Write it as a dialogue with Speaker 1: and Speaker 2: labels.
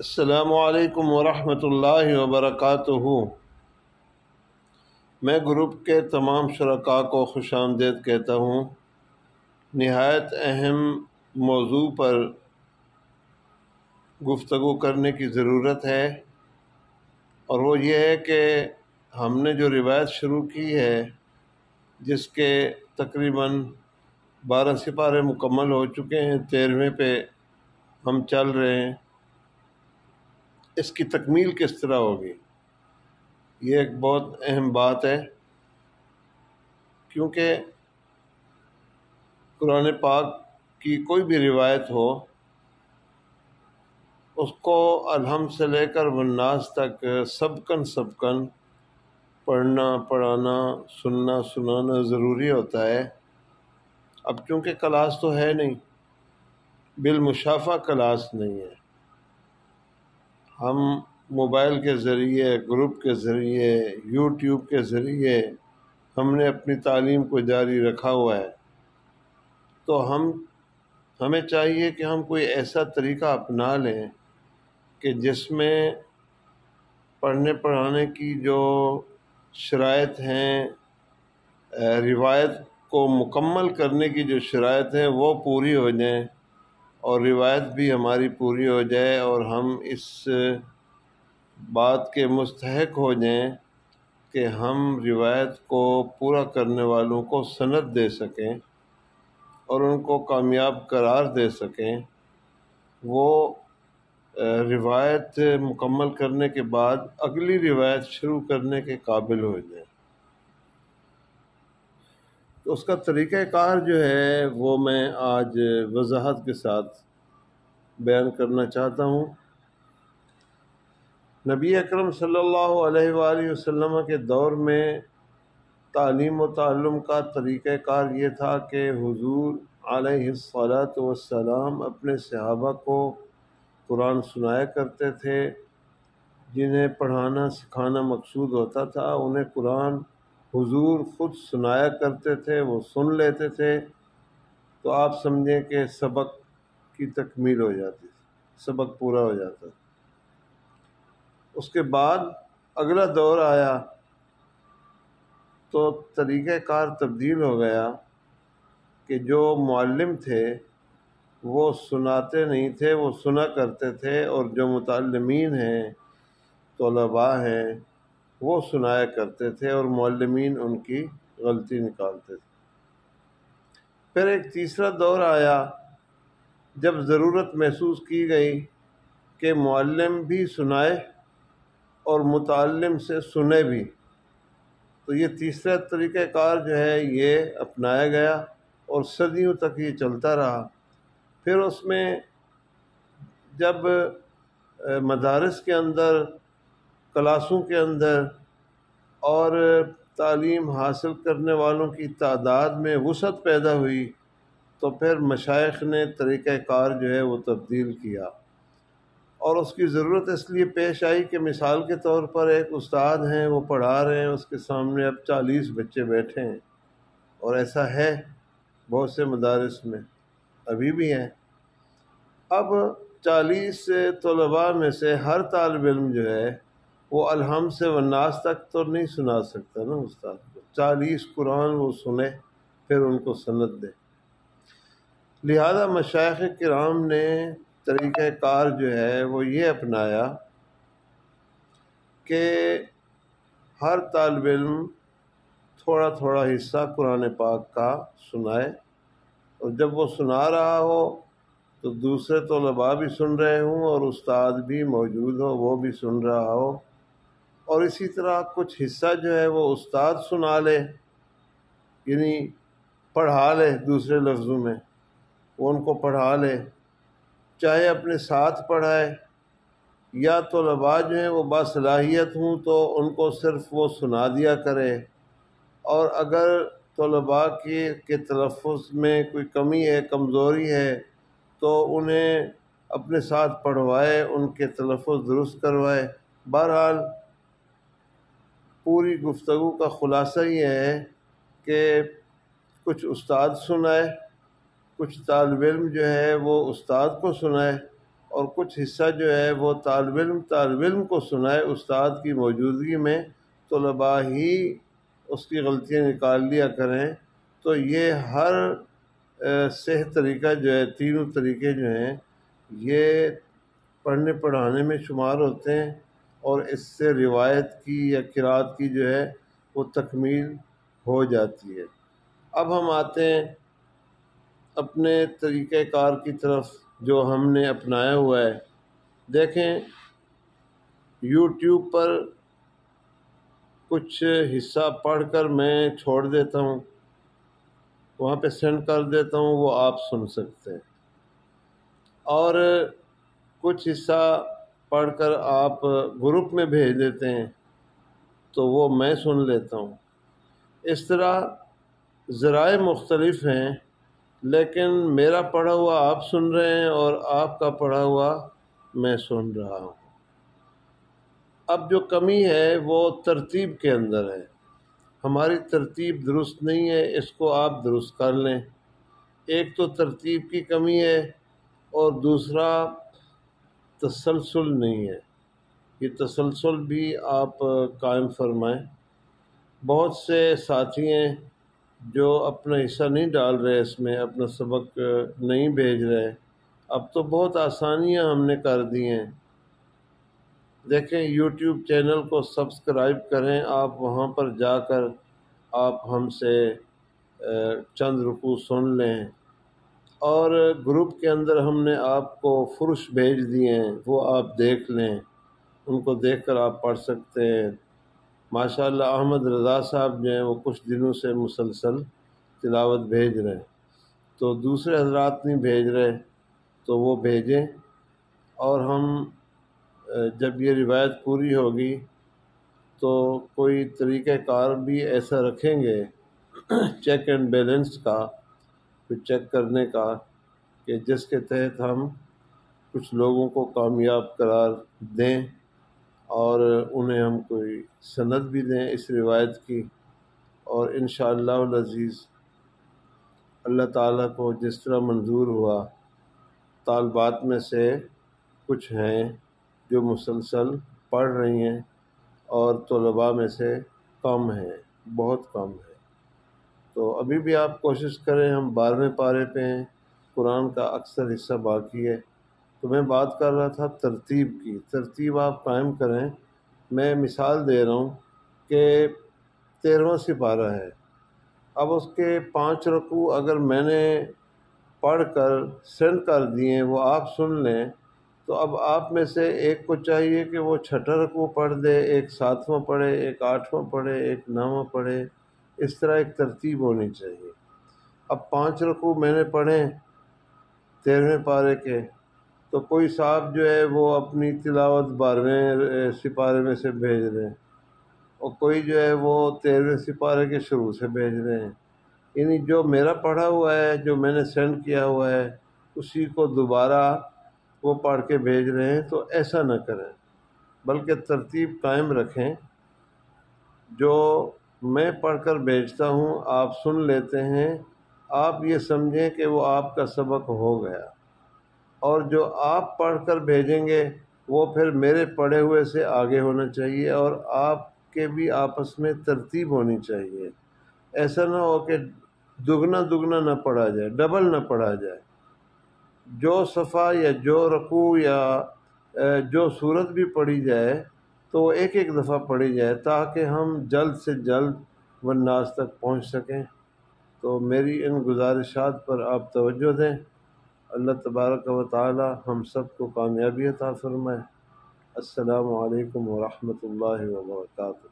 Speaker 1: السلام علیکم ورحمۃ اللہ وبرکاتہ۔ میں گروپ کے تمام شرکاء کو خوش آمدید کہتا ہوں۔ نہایت اہم موضوع پر گفتگو کرنے کی ضرورت ہے، اور وہ یہ ہے کہ ہم نے جو روایت شروع کی ہے، جس کے تقریباً 12 سپارے مکمل ہو چکے ہیں، 13ویں پہ ہم چل رہے ہیں، اس کی تکمیل کس طرح ہوگی؟ یہ ایک بہت اہم بات ہے، کیونکہ قرآن پاک کی کوئی بھی روایت ہو، اس کو الحمد سے لے کر والناس تک سبکن پڑھنا، پڑھانا، سننا، سنانا ضروری ہوتا ہے۔ اب چونکہ کلاس تو ہے نہیں، بالمشافہ کلاس نہیں ہے، ہم موبائل کے ذریعے، گروپ کے ذریعے، یوٹیوب کے ذریعے ہم نے اپنی تعلیم کو جاری رکھا ہوا ہے، تو ہمیں چاہیے کہ ہم کوئی ایسا طریقہ اپنا لیں کہ جس میں پڑھنے پڑھانے کی جو شرائط ہیں، روایت کو مکمل کرنے کی جو شرائط ہیں وہ پوری ہو جائیں، اور روایت بھی ہماری پوری ہو جائے، اور ہم اس بات کے مستحق ہو جائیں کہ ہم روایت کو پورا کرنے والوں کو سند دے سکیں اور ان کو کامیاب قرار دے سکیں۔ وہ روایت مکمل کرنے کے بعد اگلی روایت شروع کرنے کے قابل ہو جائیں۔ تو اس کا طریقہ کار جو ہے وہ میں آج وضاحت کے ساتھ بیان کرنا چاہتا ہوں۔ نبی اکرم صلی اللہ علیہ وآلہ وسلم کے دور میں تعلیم و تعلم کا طریقہ کار یہ تھا کہ حضور علیہ الصلاۃ والسلام اپنے صحابہ کو قرآن سنایا کرتے تھے۔ جنہیں پڑھانا سکھانا مقصود ہوتا تھا، انہیں قرآن حضور خود سنایا کرتے تھے، وہ سن لیتے تھے، تو آپ سمجھیں کہ سبق کی تکمیل ہو جاتی تھی، سبق پورا ہو جاتا تھا۔ اس کے بعد اگلا دور آیا تو طریقہ کار تبدیل ہو گیا کہ جو معلم تھے وہ سناتے نہیں تھے، وہ سنا کرتے تھے، اور جو متعلمین ہیں، طلباء ہیں، وہ سنایا کرتے تھے، اور معلمین ان کی غلطی نکالتے تھے۔ پھر ایک تیسرا دور آیا جب ضرورت محسوس کی گئی کہ معلم بھی سنائے اور متعلم سے سنے بھی، تو یہ تیسرا طریقہ کار جو ہے یہ اپنایا گیا، اور صدیوں تک یہ چلتا رہا۔ پھر اس میں جب مدارس کے اندر، کلاسوں کے اندر اور تعلیم حاصل کرنے والوں کی تعداد میں وسعت پیدا ہوئی، تو پھر مشائخ نے طریقہ کار جو ہے وہ تبدیل کیا، اور اس کی ضرورت اس لیے پیش آئی کہ مثال کے طور پر ایک استاد ہیں، وہ پڑھا رہے ہیں، اس کے سامنے اب 40 بچے بیٹھے ہیں، اور ایسا ہے بہت سے مدارس میں ابھی بھی ہیں۔ اب 40 طلباء میں سے ہر طالب علم جو ہے وہ الحمد سے والناس تک تو نہیں سنا سکتا نا استاد کو، 40 قرآن وہ سنے پھر ان کو سند دے۔ لہذا مشائخ کرام نے طریقہ کار جو ہے وہ یہ اپنایا کہ ہر طالب علم تھوڑا تھوڑا حصہ قرآن پاک کا سنائے، اور جب وہ سنا رہا ہو تو دوسرے طلباء بھی سن رہے ہوں، اور استاد بھی موجود ہو، وہ بھی سن رہا ہو، اور اسی طرح کچھ حصہ جو ہے وہ استاد سنا لے، یعنی پڑھا لے، دوسرے لفظوں میں وہ ان کو پڑھا لے، چاہے اپنے ساتھ پڑھائے، یا طلباء جو ہیں وہ باصلاحیت ہوں تو ان کو صرف وہ سنا دیا کرے، اور اگر طلباء کے تلفظ میں کوئی کمی ہے، کمزوری ہے، تو انہیں اپنے ساتھ پڑھوائے، ان کے تلفظ درست کروائے۔ بہرحال پوری گفتگو کا خلاصہ یہ ہے کہ کچھ استاد سنائے، کچھ طالب علم جو ہے وہ استاد کو سنائے، اور کچھ حصہ جو ہے وہ طالب علم کو سنائے استاد کی موجودگی میں، طلباء ہی اس کی غلطیاں نکال لیا کریں۔ تو یہ ہر صحیح طریقہ جو ہے، تینوں طریقے جو ہیں یہ پڑھنے پڑھانے میں شمار ہوتے ہیں، اور اس سے روایت کی یا قرات کی جو ہے وہ تکمیل ہو جاتی ہے۔ اب ہم آتے ہیں اپنے طریقہ کار کی طرف جو ہم نے اپنایا ہوا ہے۔ دیکھیں، یوٹیوب پر کچھ حصہ پڑھ کر میں چھوڑ دیتا ہوں، وہاں پہ سینڈ کر دیتا ہوں، وہ آپ سن سکتے ہیں، اور کچھ حصہ پڑھ کر آپ گروپ میں بھیج دیتے ہیں تو وہ میں سن لیتا ہوں۔ اس طرح ذرائع مختلف ہیں، لیکن میرا پڑھا ہوا آپ سن رہے ہیں اور آپ کا پڑھا ہوا میں سن رہا ہوں۔ اب جو کمی ہے وہ ترتیب کے اندر ہے، ہماری ترتیب درست نہیں ہے، اس کو آپ درست کر لیں۔ ایک تو ترتیب کی کمی ہے، اور دوسرا تسلسل نہیں ہے، یہ تسلسل بھی آپ قائم فرمائیں۔ بہت سے ساتھی ہیں جو اپنا حصہ نہیں ڈال رہے، اس میں اپنا سبق نہیں بھیج رہے۔ اب تو بہت آسانیاں ہم نے کر دی ہیں۔ دیکھیں، یوٹیوب چینل کو سبسکرائب کریں، آپ وہاں پر جا کر آپ ہم سے چند رکوع سن لیں، اور گروپ کے اندر ہم نے آپ کو فرش بھیج دیے ہیں، وہ آپ دیکھ لیں، ان کو دیکھ کر آپ پڑھ سکتے ہیں۔ ماشاءاللہ احمد رضا صاحب جو ہیں وہ کچھ دنوں سے مسلسل تلاوت بھیج رہے ہیں، تو دوسرے حضرات نہیں بھیج رہے تو وہ بھیجیں، اور ہم جب یہ روایت پوری ہوگی تو کوئی طریقہ کار بھی ایسا رکھیں گے چیک اینڈ بیلنس کا، پھر چیک کرنے کا، کہ جس کے تحت ہم کچھ لوگوں کو کامیاب قرار دیں، اور انہیں ہم کوئی سند بھی دیں اس روایت کی، اور انشاءاللہ العزیز اللہ تعالیٰ کو جس طرح منظور ہوا، طالبات میں سے کچھ ہیں جو مسلسل پڑھ رہی ہیں، اور طلباء میں سے کم ہیں، بہت کم ہیں۔ تو ابھی بھی آپ کوشش کریں، ہم 12ویں پارے پہ ہیں، قرآن کا اکثر حصہ باقی ہے۔ تو میں بات کر رہا تھا ترتیب کی، ترتیب آپ قائم کریں۔ میں مثال دے رہا ہوں کہ 13واں سپارہ ہے، اب اس کے 5 رکوع اگر میں نے پڑھ کر سینڈ کر دیے، وہ آپ سن لیں، تو اب آپ میں سے ایک کو چاہیے کہ وہ 6واں رکوع پڑھ دے، ایک 7واں پڑھے، ایک 8واں پڑھے، ایک 9واں پڑھے، اس طرح ایک ترتیب ہونی چاہیے۔ اب 5 رکوع میں نے پڑھے 13ویں پارے کے، تو کوئی صاحب جو ہے وہ اپنی تلاوت 12ویں سپارے میں سے بھیج رہے ہیں، اور کوئی جو ہے وہ 13ویں سپارے کے شروع سے بھیج رہے ہیں، یعنی جو میرا پڑھا ہوا ہے، جو میں نے سینڈ کیا ہوا ہے، اسی کو دوبارہ وہ پڑھ کے بھیج رہے ہیں۔ تو ایسا نہ کریں، بلکہ ترتیب قائم رکھیں۔ جو میں پڑھ کر بھیجتا ہوں آپ سن لیتے ہیں، آپ یہ سمجھیں کہ وہ آپ کا سبق ہو گیا، اور جو آپ پڑھ کر بھیجیں گے وہ پھر میرے پڑھے ہوئے سے آگے ہونا چاہیے، اور آپ کے بھی آپس میں ترتیب ہونی چاہیے۔ ایسا نہ ہو کہ دگنا نہ پڑھا جائے، ڈبل نہ پڑھا جائے۔ جو صفحہ یا جو رکوع یا جو صورت بھی پڑھی جائے تو وہ ایک ایک دفعہ پڑھی جائے، تاکہ ہم جلد سے جلد والناس تک پہنچ سکیں۔ تو میری ان گزارشات پر آپ توجہ دیں۔ اللہ تبارک و تعالی ہم سب کو کامیابی عطا فرمائے۔ السلام علیکم ورحمۃ اللہ وبرکاتہ۔